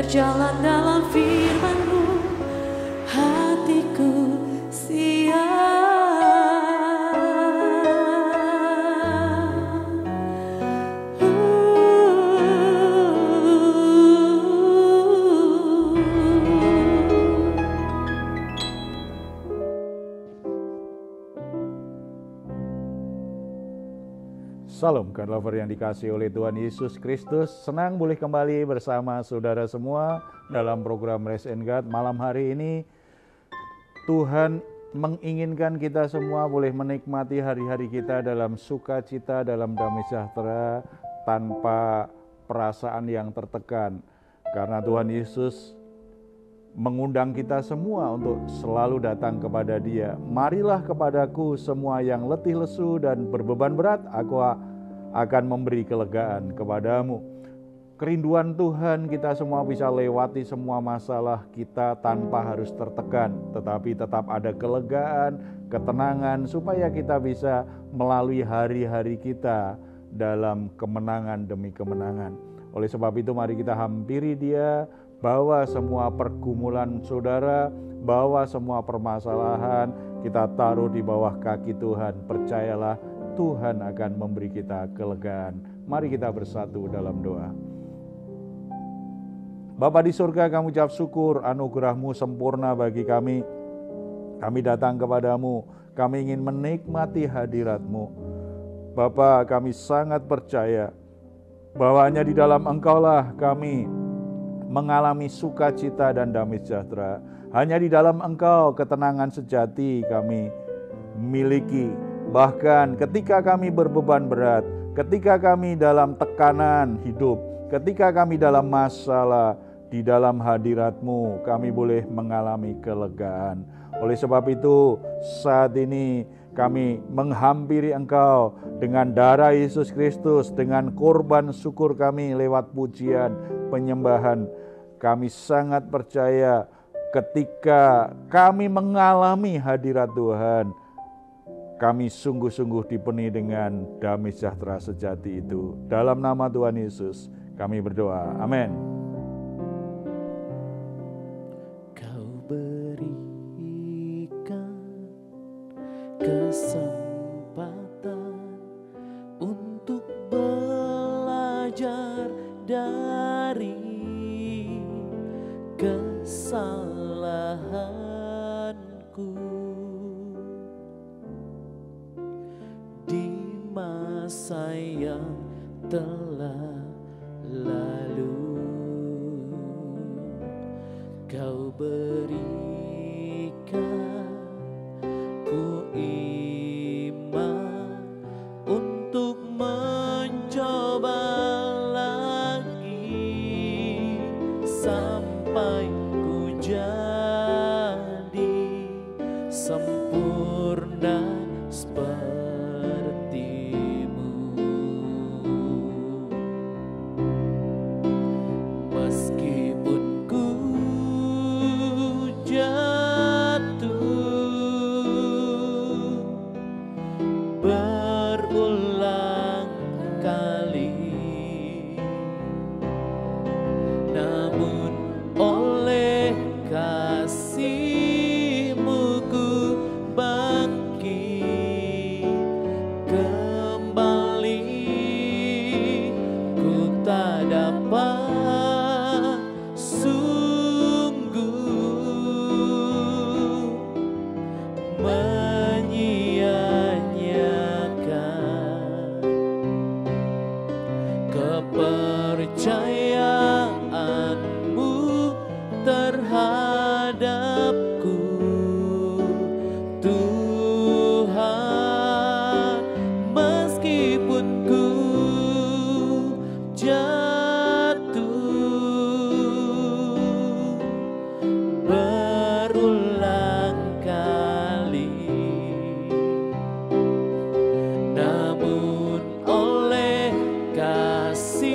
berjalan dalam firman-Mu, hatiku siap. Salam God Lover yang dikasihi oleh Tuhan Yesus Kristus. Senang boleh kembali bersama saudara semua dalam program Rest in God. Malam hari ini Tuhan menginginkan kita semua boleh menikmati hari-hari kita dalam sukacita, dalam damai sejahtera, tanpa perasaan yang tertekan. Karena Tuhan Yesus mengundang kita semua untuk selalu datang kepada Dia. Marilah kepadaku semua yang letih lesu dan berbeban berat, aku akan memberi kelegaan kepadamu. Kerinduan Tuhan kita semua bisa lewati semua masalah kita tanpa harus tertekan, tetapi tetap ada kelegaan, ketenangan, supaya kita bisa melalui hari-hari kita dalam kemenangan demi kemenangan. Oleh sebab itu mari kita hampiri Dia, bawa semua pergumulan saudara, bawa semua permasalahan, kita taruh di bawah kaki Tuhan. Percayalah, Tuhan akan memberi kita kelegaan. Mari kita bersatu dalam doa. Bapa di surga, kami ucap syukur anugerah-Mu sempurna bagi kami. Kami datang kepadamu, kami ingin menikmati hadirat-Mu. Bapa, kami sangat percaya bahwa hanya di dalam Engkaulah kami mengalami sukacita dan damai sejahtera. Hanya di dalam Engkau ketenangan sejati kami miliki. Bahkan ketika kami berbeban berat, ketika kami dalam tekanan hidup, ketika kami dalam masalah, di dalam hadirat-Mu kami boleh mengalami kelegaan. Oleh sebab itu saat ini kami menghampiri Engkau dengan darah Yesus Kristus, dengan korban syukur kami lewat pujian, penyembahan. Kami sangat percaya ketika kami mengalami hadirat Tuhan, kami sungguh-sungguh dipenuhi dengan damai sejahtera sejati itu. Dalam nama Tuhan Yesus kami berdoa. Amin. Kau berikan kesempatan untuk belajar dari kesalahanku di masa yang telah lalu. Kau berikan ku iman untuk mencoba lagi sampai ku jadi sempurna seperti-Mu. Meskipun ku jatuh berulang kali, namun oleh kasih-Mu ku bangkit kembali. Ku tak dapat sungguh menyia-nyiakan kepercayaan-Mu terhadapku, Tuhan. Meskipun ku jatuh berulang kali, namun oleh kasih-Mu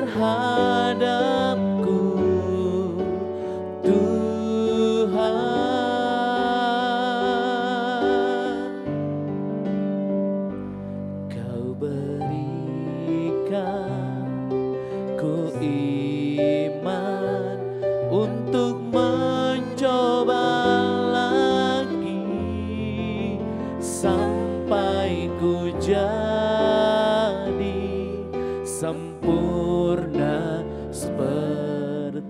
terhadapku, Tuhan. Kau berikan ku iman untuk mencoba lagi sampai ku jadi sempurna sepertimu.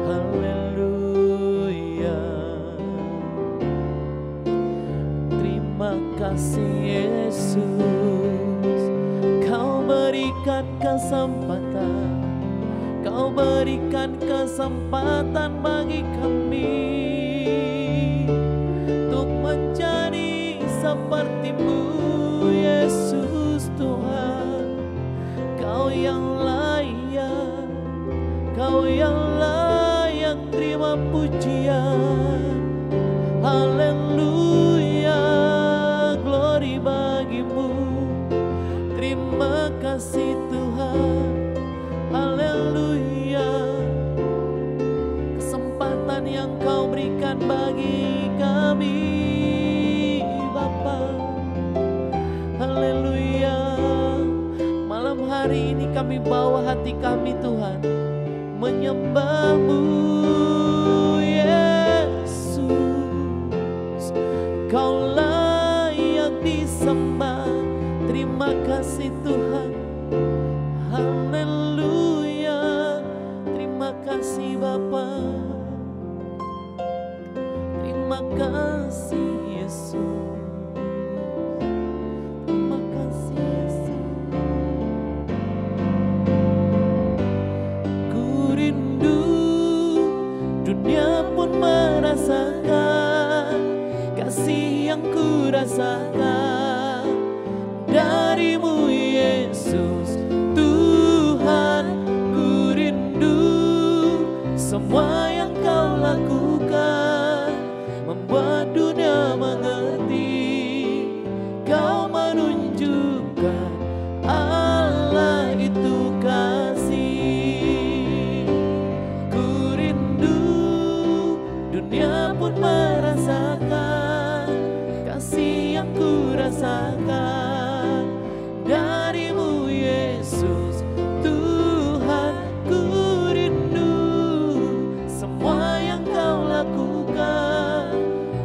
Haleluya. Terima kasih Yesus, Kau berikan kesempatan, Kau berikan kesempatan bagi kami untuk menjadi seperti-Mu, Yesus Tuhan. Kau yang layak, Kau yang layak terima pujian. Haleluya, glory bagi-Mu. Terima kasih Tuhan. Haleluya, kesempatan yang Kau berikan bagi kami, Bapa. Haleluya, malam hari ini kami bawa hati kami Tuhan, menyembah-Mu Yesus. Kau layak disembah. Terima kasih Tuhan. Haleluya, terima kasih Bapa. Terima kasih Yesus. Terima kasih Yesus. Ku rindu dunia pun merasakan kasih yang ku rasakan dari-Mu Yesus Tuhan. Ku rindu semua yang Kau lakukan membuat dunia mengerti. Kau menunjukkan Allah itu kasih. Ku rindu dunia pun merasakan kasih yang ku rasakan dari-Mu Yesus Tuhan. Ku rindu semua yang Kau lakukan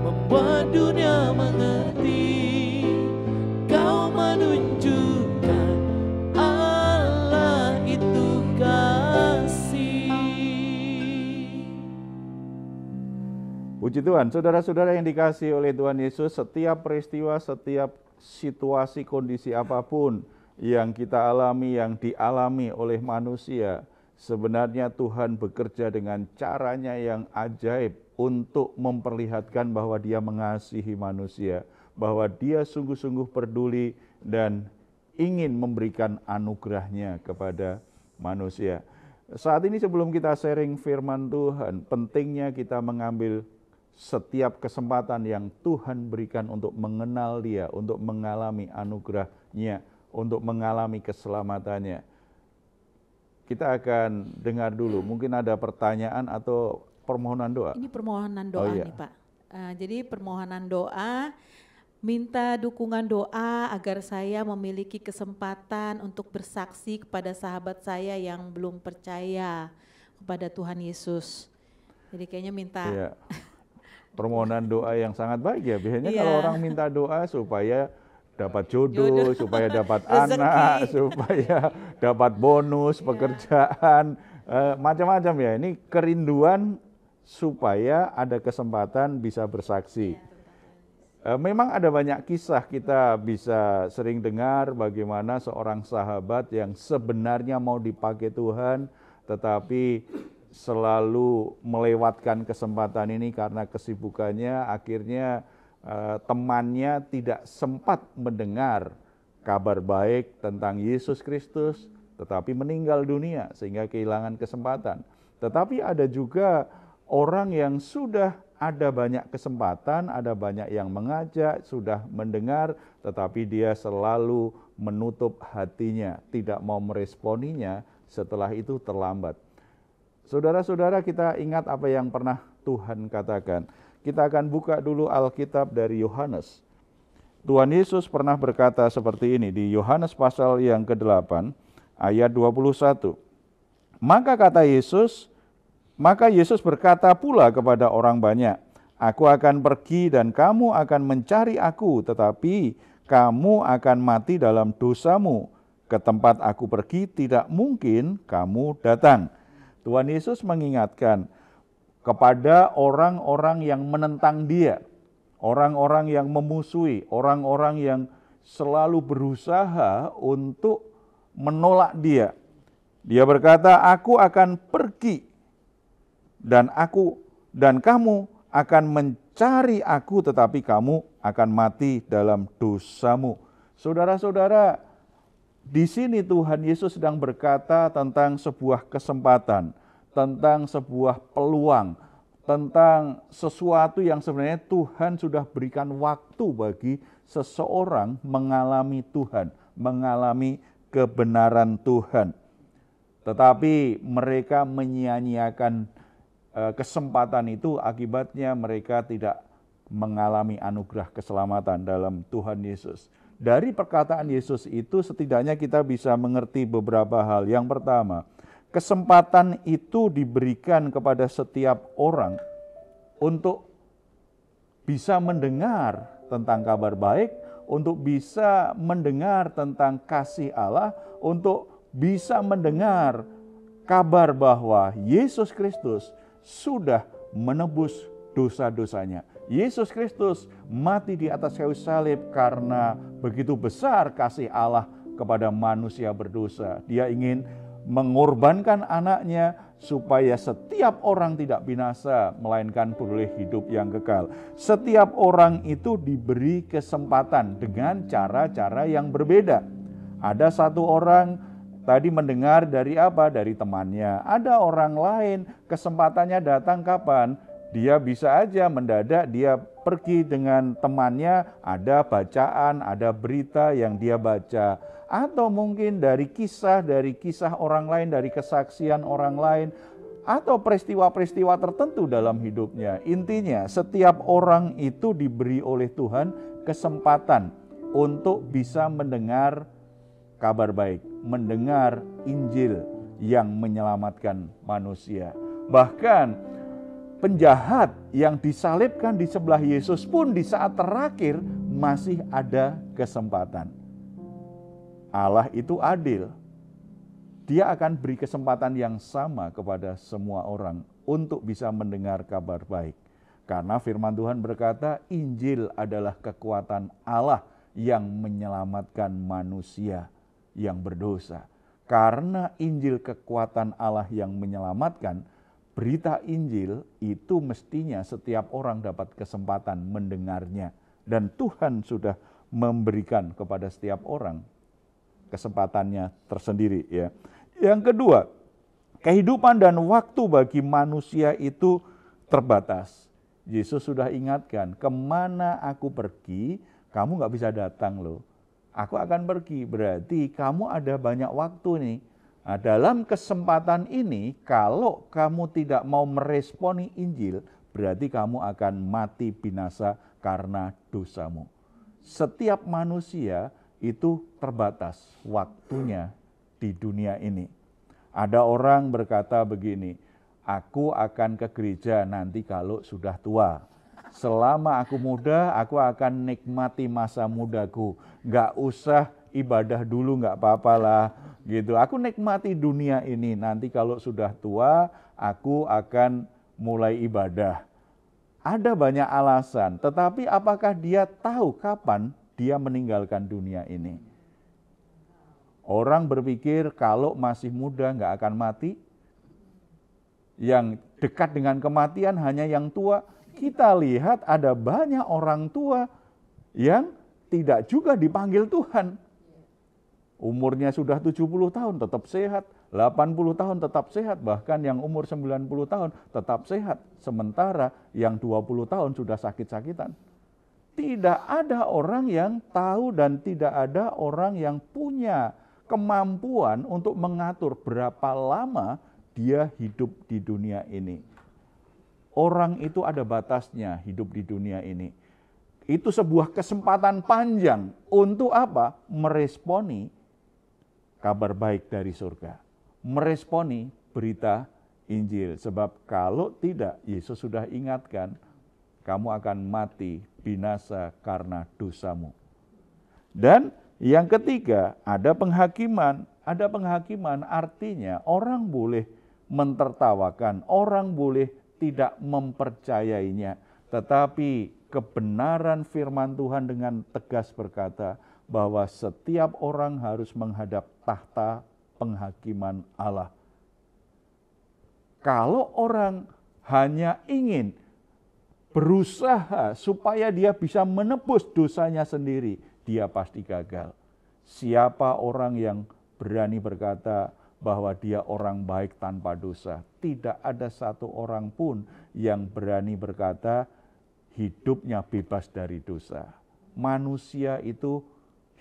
membuat dunia mengerti. Kau menunjukkan Allah itu kasih. Puji Tuhan, saudara-saudara yang dikasihi oleh Tuhan Yesus, setiap peristiwa, setiap situasi, kondisi apapun yang kita alami, yang dialami oleh manusia, sebenarnya Tuhan bekerja dengan caranya yang ajaib untuk memperlihatkan bahwa Dia mengasihi manusia, bahwa Dia sungguh-sungguh peduli dan ingin memberikan anugerahnya kepada manusia. Saat ini sebelum kita sharing firman Tuhan, pentingnya kita mengambil setiap kesempatan yang Tuhan berikan untuk mengenal Dia, untuk mengalami anugerah-Nya, untuk mengalami keselamatannya. Kita akan dengar dulu, mungkin ada pertanyaan atau permohonan doa. Ini permohonan doa nih Pak. Jadi permohonan doa, minta dukungan doa agar saya memiliki kesempatan untuk bersaksi kepada sahabat saya yang belum percaya kepada Tuhan Yesus. Jadi kayaknya minta... Iya. Permohonan doa yang sangat baik ya. Biasanya kalau orang minta doa supaya dapat jodoh, supaya dapat anak, supaya dapat bonus, pekerjaan, macam-macam ya. Ini kerinduan supaya ada kesempatan bisa bersaksi. Memang ada banyak kisah kita bisa sering dengar bagaimana seorang sahabat yang sebenarnya mau dipakai Tuhan, tetapi selalu melewatkan kesempatan ini karena kesibukannya, akhirnya temannya tidak sempat mendengar kabar baik tentang Yesus Kristus, tetapi meninggal dunia sehingga kehilangan kesempatan. Tetapi ada juga orang yang sudah ada banyak kesempatan, ada banyak yang mengajak, sudah mendengar, tetapi dia selalu menutup hatinya, tidak mau meresponinya, setelah itu terlambat. Saudara-saudara, kita ingat apa yang pernah Tuhan katakan. Kita akan buka dulu Alkitab dari Yohanes. Tuhan Yesus pernah berkata seperti ini di Yohanes pasal yang ke-8 ayat 21. Maka Yesus berkata pula kepada orang banyak, Aku akan pergi dan kamu akan mencari aku, tetapi kamu akan mati dalam dosamu. Ke tempat aku pergi tidak mungkin kamu datang. Tuhan Yesus mengingatkan kepada orang-orang yang menentang dia, orang-orang yang memusuhi, orang-orang yang selalu berusaha untuk menolak dia. Dia berkata, Aku akan pergi dan kamu akan mencari aku, tetapi kamu akan mati dalam dosamu. Saudara-saudara, di sini Tuhan Yesus sedang berkata tentang sebuah kesempatan, tentang sebuah peluang, tentang sesuatu yang sebenarnya Tuhan sudah berikan waktu bagi seseorang mengalami Tuhan, mengalami kebenaran Tuhan. Tetapi mereka menyia-nyiakan kesempatan itu, akibatnya mereka tidak mengalami anugerah keselamatan dalam Tuhan Yesus. Dari perkataan Yesus itu setidaknya kita bisa mengerti beberapa hal. Yang pertama, kesempatan itu diberikan kepada setiap orang untuk bisa mendengar tentang kabar baik, untuk bisa mendengar tentang kasih Allah, untuk bisa mendengar kabar bahwa Yesus Kristus sudah menebus dosa-dosanya. Yesus Kristus mati di atas kayu salib karena begitu besar kasih Allah kepada manusia berdosa. Dia ingin mengorbankan anaknya supaya setiap orang tidak binasa, melainkan beroleh hidup yang kekal. Setiap orang itu diberi kesempatan dengan cara-cara yang berbeda. Ada satu orang tadi mendengar dari apa? Dari temannya. Ada orang lain kesempatannya datang kapan? Dia bisa aja mendadak dia pergi dengan temannya, ada bacaan, ada berita yang dia baca. Atau mungkin dari kisah orang lain, dari kesaksian orang lain, atau peristiwa-peristiwa tertentu dalam hidupnya. Intinya setiap orang itu diberi oleh Tuhan kesempatan untuk bisa mendengar kabar baik, mendengar Injil yang menyelamatkan manusia. Bahkan penjahat yang disalibkan di sebelah Yesus pun di saat terakhir masih ada kesempatan. Allah itu adil. Dia akan beri kesempatan yang sama kepada semua orang untuk bisa mendengar kabar baik. Karena firman Tuhan berkata, Injil adalah kekuatan Allah yang menyelamatkan manusia yang berdosa. Karena Injil kekuatan Allah yang menyelamatkan, berita Injil itu mestinya setiap orang dapat kesempatan mendengarnya. Dan Tuhan sudah memberikan kepada setiap orang kesempatannya tersendiri. Ya. Yang kedua, kehidupan dan waktu bagi manusia itu terbatas. Yesus sudah ingatkan, kemana aku pergi, kamu gak bisa datang loh. Aku akan pergi, berarti kamu ada banyak waktu nih. Nah, dalam kesempatan ini, kalau kamu tidak mau meresponi Injil, berarti kamu akan mati binasa karena dosamu. Setiap manusia itu terbatas waktunya di dunia ini. Ada orang berkata begini, aku akan ke gereja nanti kalau sudah tua. Selama aku muda, aku akan nikmati masa mudaku. Gak usah ibadah dulu, gak apa-apa lah. Gitu. Aku nikmati dunia ini, nanti kalau sudah tua, aku akan mulai ibadah. Ada banyak alasan, tetapi apakah dia tahu kapan dia meninggalkan dunia ini? Orang berpikir kalau masih muda gak akan mati. Yang dekat dengan kematian hanya yang tua. Kita lihat ada banyak orang tua yang tidak juga dipanggil Tuhan. Umurnya sudah 70 tahun tetap sehat, 80 tahun tetap sehat, bahkan yang umur 90 tahun tetap sehat. Sementara yang 20 tahun sudah sakit-sakitan. Tidak ada orang yang tahu dan tidak ada orang yang punya kemampuan untuk mengatur berapa lama dia hidup di dunia ini. Orang itu ada batasnya hidup di dunia ini. Itu sebuah kesempatan panjang untuk apa? Meresponi kabar baik dari surga. Meresponi berita Injil. Sebab kalau tidak, Yesus sudah ingatkan, kamu akan mati binasa karena dosamu. Dan yang ketiga, ada penghakiman. Ada penghakiman artinya orang boleh mentertawakan, orang boleh tidak mempercayainya. Tetapi kebenaran firman Tuhan dengan tegas berkata bahwa setiap orang harus menghadap tahta penghakiman Allah. Kalau orang hanya ingin berusaha supaya dia bisa menebus dosanya sendiri, dia pasti gagal. Siapa orang yang berani berkata bahwa dia orang baik tanpa dosa? Tidak ada satu orang pun yang berani berkata hidupnya bebas dari dosa. Manusia itu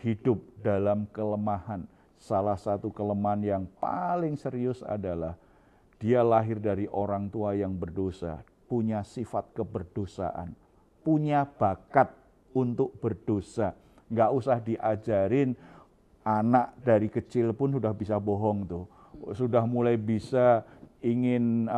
hidup dalam kelemahan. Salah satu kelemahan yang paling serius adalah dia lahir dari orang tua yang berdosa, punya sifat keberdosaan, punya bakat untuk berdosa. Nggak usah diajarin, anak dari kecil pun sudah bisa bohong tuh. Sudah mulai bisa ingin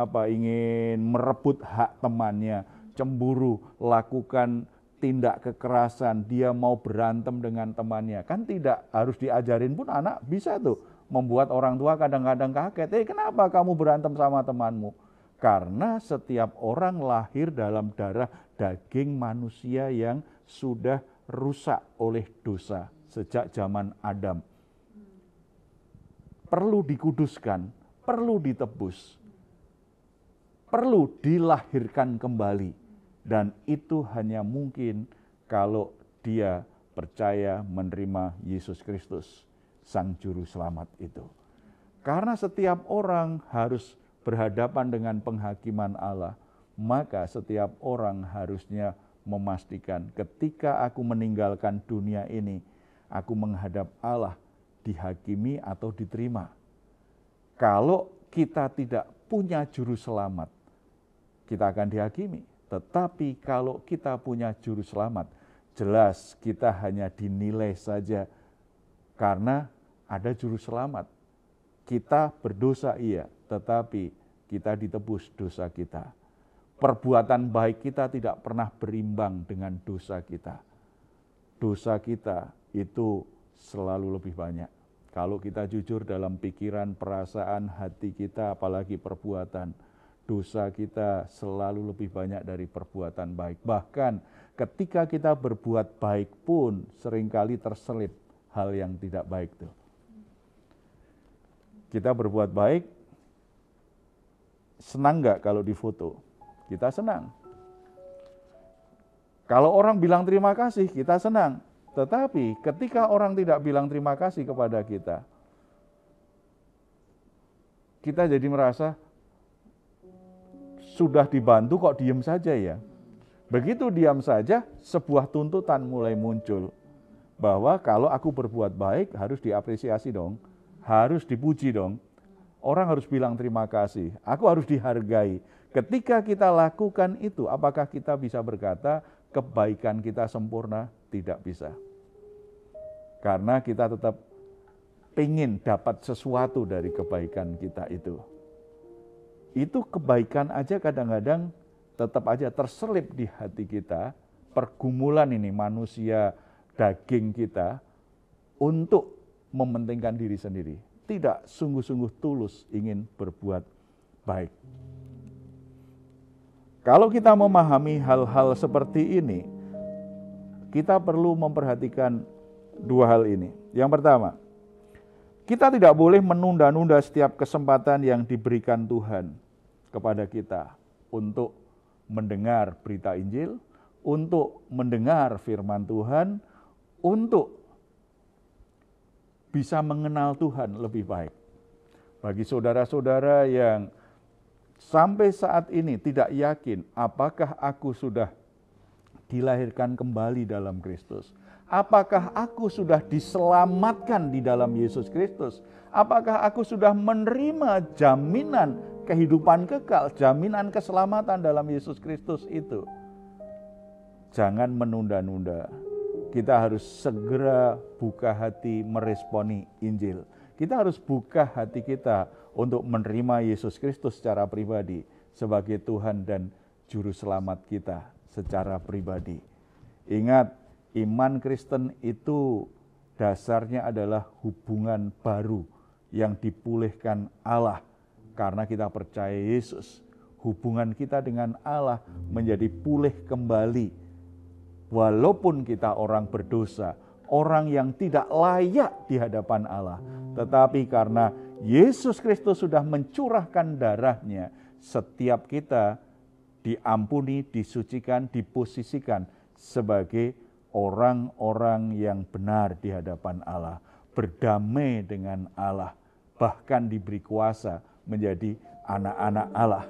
merebut hak temannya, cemburu, lakukan tindak kekerasan, dia mau berantem dengan temannya. Kan tidak harus diajarin pun anak bisa tuh membuat orang tua kadang-kadang kaget. Kenapa kamu berantem sama temanmu? Karena setiap orang lahir dalam darah daging manusia yang sudah rusak oleh dosa sejak zaman Adam. Perlu dikuduskan, perlu ditebus, perlu dilahirkan kembali. Dan itu hanya mungkin kalau dia percaya menerima Yesus Kristus, Sang Juru Selamat itu. Karena setiap orang harus berhadapan dengan penghakiman Allah, maka setiap orang harusnya memastikan ketika aku meninggalkan dunia ini, aku menghadap Allah, dihakimi atau diterima. Kalau kita tidak punya juru selamat, kita akan dihakimi. Tetapi kalau kita punya juru selamat, jelas kita hanya dinilai saja karena ada juru selamat. Kita berdosa iya, tetapi kita ditebus dosa kita. Perbuatan baik kita tidak pernah berimbang dengan dosa kita. Dosa kita itu selalu lebih banyak. Kalau kita jujur dalam pikiran, perasaan, hati kita, apalagi perbuatan, dosa kita selalu lebih banyak dari perbuatan baik. Bahkan ketika kita berbuat baik pun seringkali terselip hal yang tidak baik tuh. Kita berbuat baik, senang nggak kalau difoto? Kita senang. Kalau orang bilang terima kasih, kita senang. Tetapi ketika orang tidak bilang terima kasih kepada kita jadi merasa sudah dibantu kok diam saja ya. Begitu diam saja, sebuah tuntutan mulai muncul. Bahwa kalau aku berbuat baik harus diapresiasi dong, harus dipuji dong. Orang harus bilang terima kasih, aku harus dihargai. Ketika kita lakukan itu, apakah kita bisa berkata kebaikan kita sempurna? Tidak bisa. Karena kita tetap ingin dapat sesuatu dari kebaikan kita itu. Itu kebaikan aja kadang-kadang tetap aja terselip di hati kita, pergumulan ini manusia daging kita untuk mementingkan diri sendiri. Tidak sungguh-sungguh tulus ingin berbuat baik. Kalau kita memahami hal-hal seperti ini, kita perlu memperhatikan dua hal ini. Yang pertama, kita tidak boleh menunda-nunda setiap kesempatan yang diberikan Tuhan kepada kita untuk mendengar berita Injil, untuk mendengar firman Tuhan, untuk bisa mengenal Tuhan lebih baik. Bagi saudara-saudara yang sampai saat ini tidak yakin apakah aku sudah dilahirkan kembali dalam Kristus? Apakah aku sudah diselamatkan di dalam Yesus Kristus? Apakah aku sudah menerima jaminan kehidupan kekal, jaminan keselamatan dalam Yesus Kristus itu? Jangan menunda-nunda. Kita harus segera buka hati meresponi Injil. Kita harus buka hati kita untuk menerima Yesus Kristus secara pribadi sebagai Tuhan dan Juru Selamat kita secara pribadi. Ingat, iman Kristen itu dasarnya adalah hubungan baru yang dipulihkan Allah karena kita percaya Yesus. Hubungan kita dengan Allah menjadi pulih kembali. Walaupun kita orang berdosa, orang yang tidak layak di hadapan Allah. Tetapi karena Yesus Kristus sudah mencurahkan darahnya, setiap kita diampuni, disucikan, diposisikan sebagai orang-orang yang benar di hadapan Allah, berdamai dengan Allah, bahkan diberi kuasa menjadi anak-anak Allah.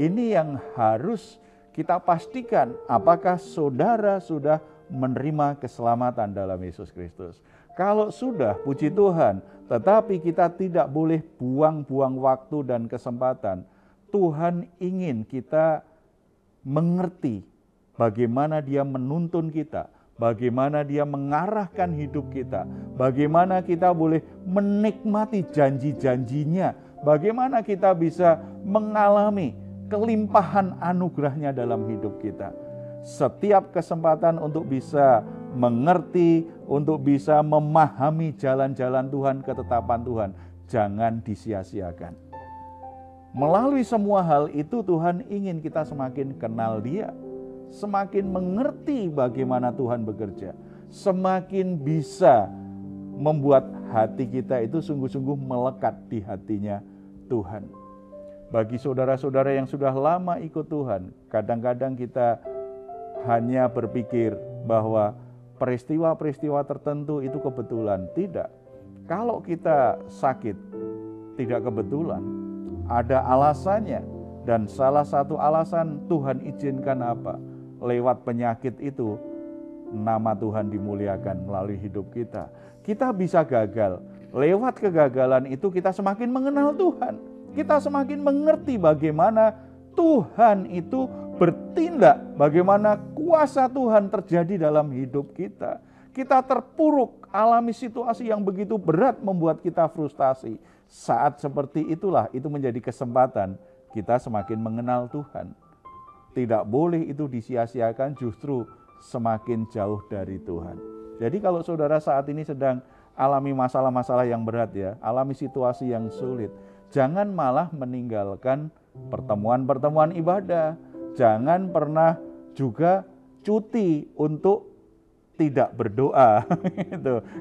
Ini yang harus kita pastikan, apakah saudara sudah menerima keselamatan dalam Yesus Kristus. Kalau sudah, puji Tuhan, tetapi kita tidak boleh buang-buang waktu dan kesempatan. Tuhan ingin kita mengerti bagaimana Dia menuntun kita, bagaimana Dia mengarahkan hidup kita, bagaimana kita boleh menikmati janji-janjinya, bagaimana kita bisa mengalami kelimpahan anugerahnya dalam hidup kita. Setiap kesempatan untuk bisa mengerti, untuk bisa memahami jalan-jalan Tuhan, ketetapan Tuhan, jangan disia-siakan. Melalui semua hal itu Tuhan ingin kita semakin kenal Dia, semakin mengerti bagaimana Tuhan bekerja, semakin bisa membuat hati kita itu sungguh-sungguh melekat di hatinya Tuhan. Bagi saudara-saudara yang sudah lama ikut Tuhan, kadang-kadang kita hanya berpikir bahwa peristiwa-peristiwa tertentu itu kebetulan. Tidak. Kalau kita sakit, tidak kebetulan. Ada alasannya. Dan salah satu alasan Tuhan izinkan apa? Lewat penyakit itu, nama Tuhan dimuliakan melalui hidup kita. Kita bisa gagal. Lewat kegagalan itu kita semakin mengenal Tuhan. Kita semakin mengerti bagaimana Tuhan itu bertindak, bagaimana kuasa Tuhan terjadi dalam hidup kita. Kita terpuruk, alami situasi yang begitu berat membuat kita frustasi. Saat seperti itulah, itu menjadi kesempatan kita semakin mengenal Tuhan. Tidak boleh itu disia-siakan, justru semakin jauh dari Tuhan. Jadi kalau saudara saat ini sedang alami masalah-masalah yang berat ya, alami situasi yang sulit, jangan malah meninggalkan pertemuan-pertemuan ibadah. Jangan pernah juga cuti untuk tidak berdoa.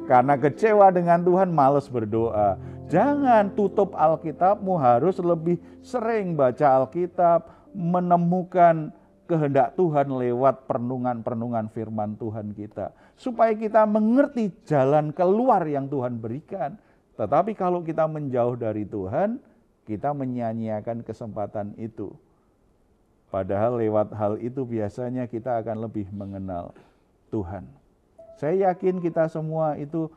Karena kecewa dengan Tuhan, malas berdoa. Jangan tutup Alkitabmu, harus lebih sering baca Alkitab, menemukan kehendak Tuhan lewat perenungan-perenungan firman Tuhan kita. Supaya kita mengerti jalan keluar yang Tuhan berikan. Tetapi kalau kita menjauh dari Tuhan, kita menyia-nyiakan kesempatan itu. Padahal lewat hal itu biasanya kita akan lebih mengenal Tuhan. Saya yakin kita semua itu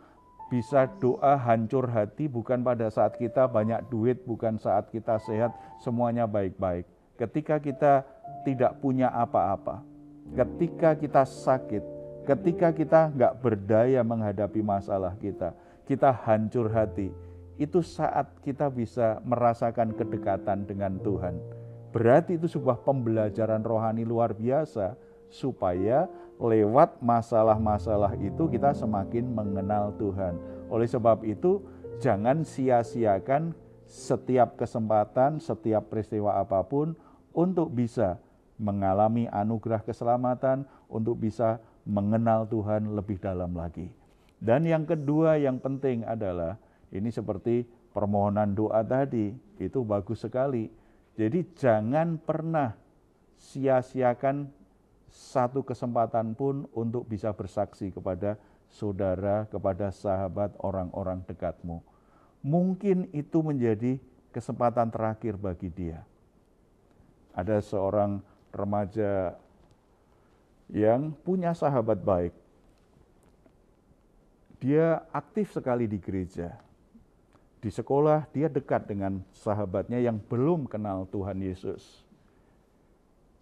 bisa doa hancur hati bukan pada saat kita banyak duit, bukan saat kita sehat, semuanya baik-baik. Ketika kita tidak punya apa-apa, ketika kita sakit, ketika kita nggak berdaya menghadapi masalah kita hancur hati. Itu saat kita bisa merasakan kedekatan dengan Tuhan. Berarti itu sebuah pembelajaran rohani luar biasa, supaya lewat masalah-masalah itu kita semakin mengenal Tuhan. Oleh sebab itu, jangan sia-siakan setiap kesempatan, setiap peristiwa apapun untuk bisa mengalami anugerah keselamatan, untuk bisa mengenal Tuhan lebih dalam lagi. Dan yang kedua yang penting adalah, ini seperti permohonan doa tadi, itu bagus sekali. Jadi jangan pernah sia-siakan satu kesempatan pun untuk bisa bersaksi kepada saudara, kepada sahabat, orang-orang dekatmu. Mungkin itu menjadi kesempatan terakhir bagi dia. Ada seorang remaja yang punya sahabat baik. Dia aktif sekali di gereja. Di sekolah dia dekat dengan sahabatnya yang belum kenal Tuhan Yesus.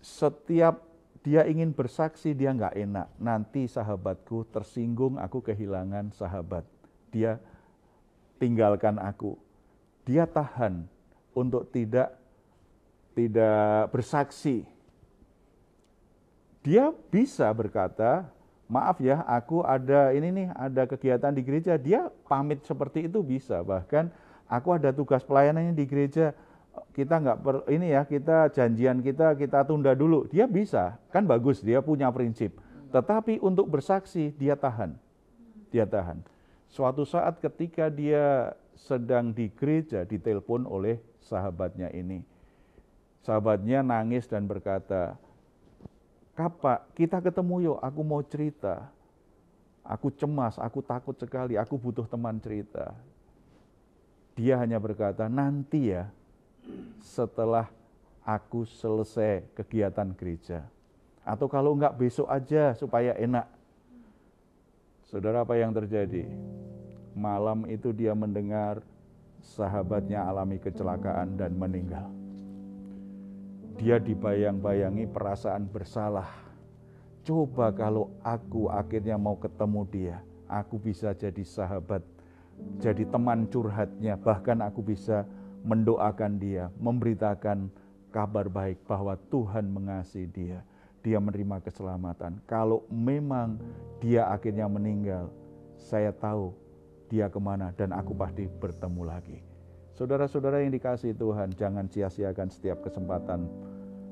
Setiap dia ingin bersaksi, dia nggak enak. Nanti sahabatku tersinggung, aku kehilangan sahabat. Dia tinggalkan aku. Dia tahan untuk tidak bersaksi. Dia bisa berkata, maaf ya, aku ada ada kegiatan di gereja. Dia pamit seperti itu bisa. Bahkan aku ada tugas pelayanannya di gereja. Kita kita janjian kita tunda dulu. Dia bisa, kan bagus, dia punya prinsip. Tetapi untuk bersaksi dia tahan. Dia tahan. Suatu saat ketika dia sedang di gereja ditelepon oleh sahabatnya ini. Sahabatnya nangis dan berkata, "Kapak, kita ketemu yuk, aku mau cerita. Aku cemas, aku takut sekali, aku butuh teman cerita." Dia hanya berkata, "Nanti ya, setelah aku selesai kegiatan gereja. Atau kalau enggak besok aja supaya enak." Saudara, apa yang terjadi? Malam itu dia mendengar sahabatnya alami kecelakaan dan meninggal. Dia dibayang-bayangi perasaan bersalah. Coba kalau aku akhirnya mau ketemu dia, aku bisa jadi sahabat, jadi teman curhatnya, bahkan aku bisa mendoakan dia, memberitakan kabar baik bahwa Tuhan mengasihi dia. Dia menerima keselamatan. Kalau memang dia akhirnya meninggal, saya tahu dia kemana dan aku pasti bertemu lagi. Saudara-saudara yang dikasihi Tuhan, jangan sia-siakan setiap kesempatan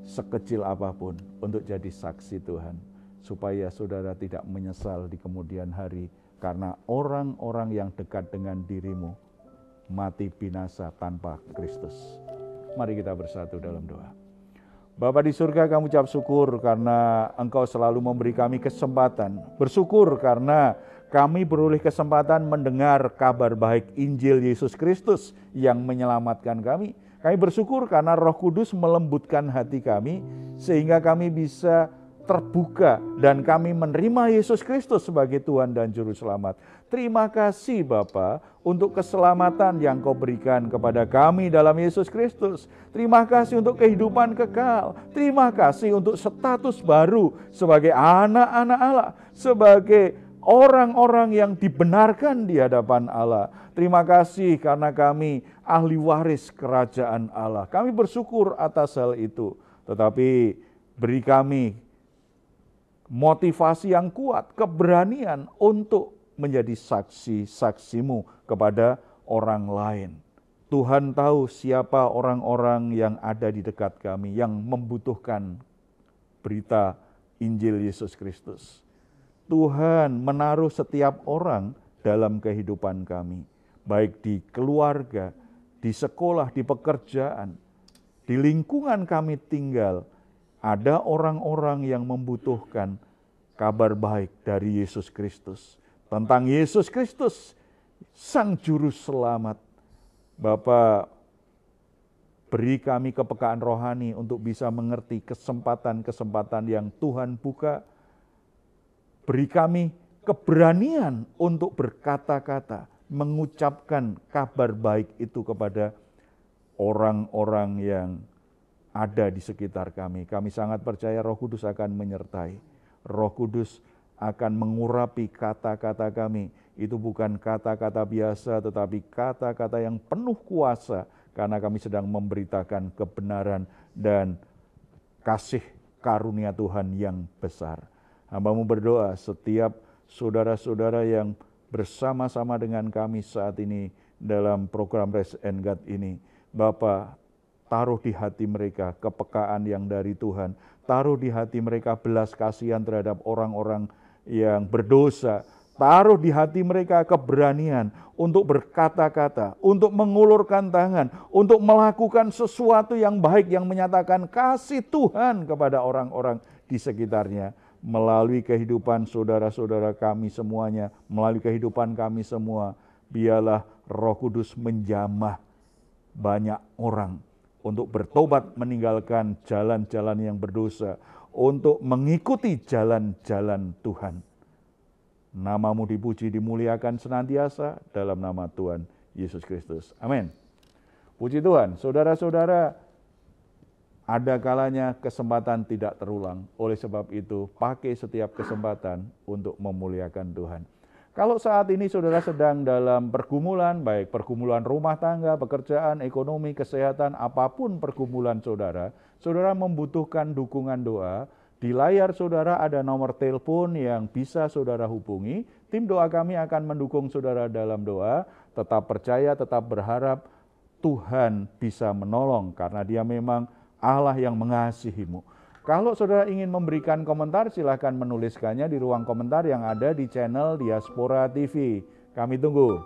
sekecil apapun untuk jadi saksi Tuhan. Supaya saudara tidak menyesal di kemudian hari karena orang-orang yang dekat dengan dirimu mati binasa tanpa Kristus. Mari kita bersatu dalam doa. Bapa di surga, kami ucap syukur karena Engkau selalu memberi kami kesempatan. Bersyukur karena kami beroleh kesempatan mendengar kabar baik Injil Yesus Kristus yang menyelamatkan kami. Kami bersyukur karena Roh Kudus melembutkan hati kami sehingga kami bisa terbuka dan kami menerima Yesus Kristus sebagai Tuhan dan Juru Selamat. Terima kasih Bapa untuk keselamatan yang Kau berikan kepada kami dalam Yesus Kristus. Terima kasih untuk kehidupan kekal. Terima kasih untuk status baru sebagai anak-anak Allah, sebagai orang-orang yang dibenarkan di hadapan Allah. Terima kasih karena kami ahli waris kerajaan Allah. Kami bersyukur atas hal itu. Tetapi beri kami motivasi yang kuat, keberanian untuk menjadi saksi-saksimu kepada orang lain. Tuhan tahu siapa orang-orang yang ada di dekat kami yang membutuhkan berita Injil Yesus Kristus. Tuhan menaruh setiap orang dalam kehidupan kami, baik di keluarga, di sekolah, di pekerjaan, di lingkungan kami tinggal. Ada orang-orang yang membutuhkan kabar baik dari Yesus Kristus. Tentang Yesus Kristus, Sang Juru Selamat. Bapa, beri kami kepekaan rohani untuk bisa mengerti kesempatan-kesempatan yang Tuhan buka. Beri kami keberanian untuk berkata-kata, mengucapkan kabar baik itu kepada orang-orang yang ada di sekitar kami. Kami sangat percaya Roh Kudus akan menyertai. Roh Kudus akan mengurapi kata-kata kami. Itu bukan kata-kata biasa, tetapi kata-kata yang penuh kuasa. Karena kami sedang memberitakan kebenaran dan kasih karunia Tuhan yang besar. Hamba-Mu berdoa setiap saudara-saudara yang bersama-sama dengan kami saat ini dalam program Rest and God ini. Bapa, taruh di hati mereka kepekaan yang dari Tuhan. Taruh di hati mereka belas kasihan terhadap orang-orang yang berdosa. Taruh di hati mereka keberanian untuk berkata-kata, untuk mengulurkan tangan, untuk melakukan sesuatu yang baik yang menyatakan kasih Tuhan kepada orang-orang di sekitarnya. Melalui kehidupan saudara-saudara kami semuanya, melalui kehidupan kami semua, biarlah Roh Kudus menjamah banyak orang untuk bertobat meninggalkan jalan-jalan yang berdosa, untuk mengikuti jalan-jalan Tuhan. Namamu dipuji, dimuliakan senantiasa dalam nama Tuhan Yesus Kristus. Amin. Puji Tuhan, saudara-saudara, ada kalanya kesempatan tidak terulang. Oleh sebab itu, pakai setiap kesempatan untuk memuliakan Tuhan. Kalau saat ini saudara sedang dalam pergumulan, baik pergumulan rumah tangga, pekerjaan, ekonomi, kesehatan, apapun pergumulan saudara, saudara membutuhkan dukungan doa. Di layar saudara ada nomor telepon yang bisa saudara hubungi. Tim doa kami akan mendukung saudara dalam doa. Tetap percaya, tetap berharap Tuhan bisa menolong karena Dia memang Allah yang mengasihimu. Kalau saudara ingin memberikan komentar, silahkan menuliskannya di ruang komentar yang ada di channel Diaspora TV. Kami tunggu.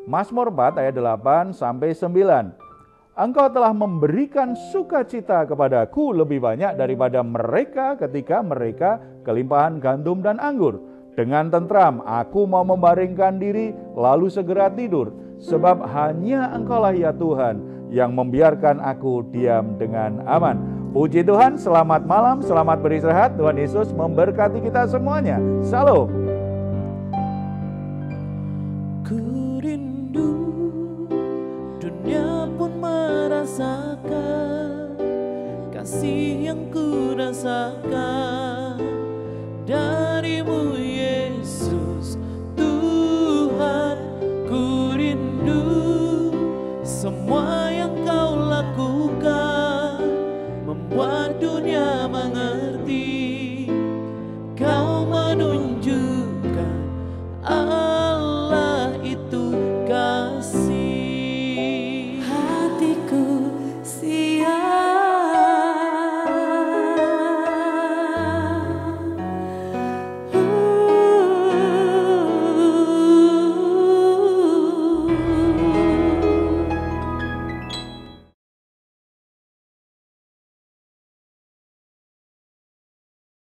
Mazmur 4 ayat 8 sampai 9. Engkau telah memberikan sukacita kepadaku lebih banyak daripada mereka ketika mereka kelimpahan gandum dan anggur. Dengan tentram aku mau membaringkan diri lalu segera tidur. Sebab hanya Engkaulah ya Tuhan yang membiarkan aku diam dengan aman. Puji Tuhan, selamat malam, selamat beristirahat. Tuhan Yesus memberkati kita semuanya. Salam. Ku rindu, dunia pun merasakan kasih yang ku rasakan.